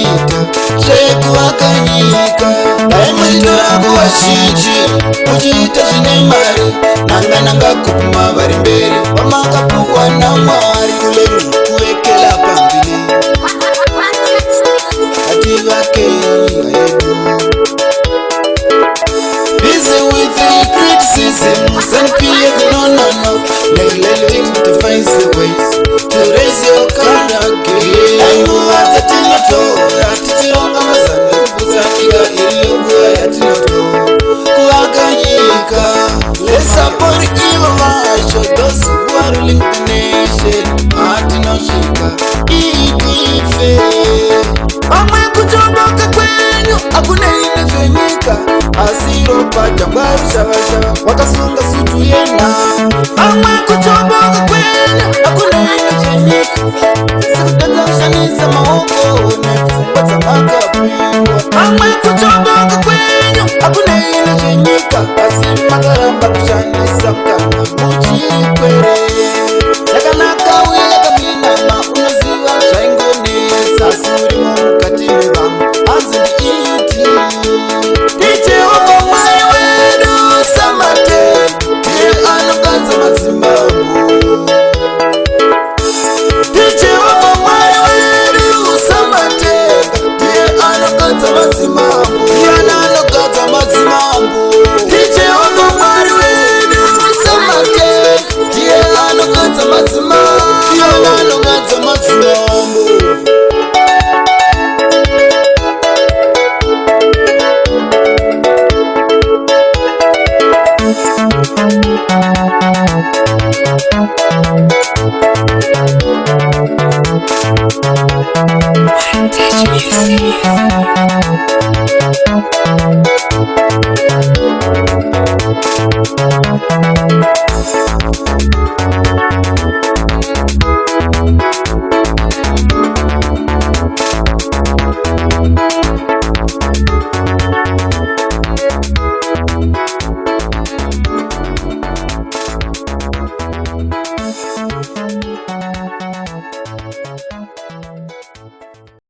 munoita zvekuvaka nyika. Dai muchitora nguva zhinji muchiita zvine mari, nanga kupuma vari mberi vamakapuwa naMwari. Kuwekela pambili ativake nyika yedu. Busy with the criticisms and peer no, neglecting to find the ways to raise your character. Ainguva dzatinotora tichironga mazano ekusanika iriyo nguva yatinotora kuvaka nyika. Let's support evil vacho, those who are ruling the nation. Hatinosvika ikife vamwe kutondoka kwenyu hakunei nezvenyika, asi ropa jangwarushavashava wakasunga sutu yena. Vamwe kutondoka kwenyu hakunei nezvenyika, sikutadza kushandisa maoko nepfungwa dzamakapiwa. Vamwe kutondoka kwenyu hakunei nezvenyika, asi makaramba kushandisa mukana muchikwere. Yakanaka uye yakaminama, unoziva zvaingonetsa, asi urimo mukati mevamwe hanzi ndiiti. ndiJehovha Mwari wedu Samate, ndiye anogadza madzimambo. ndiJehovha Mwari wedu Samate, ndiye anogadza madzimambo. Ndiani anogadza madzimambo? ndiJehovha Mwari wedu Samate, ndiye anogadza madzimambo. Ndiani anogadza madzimambo?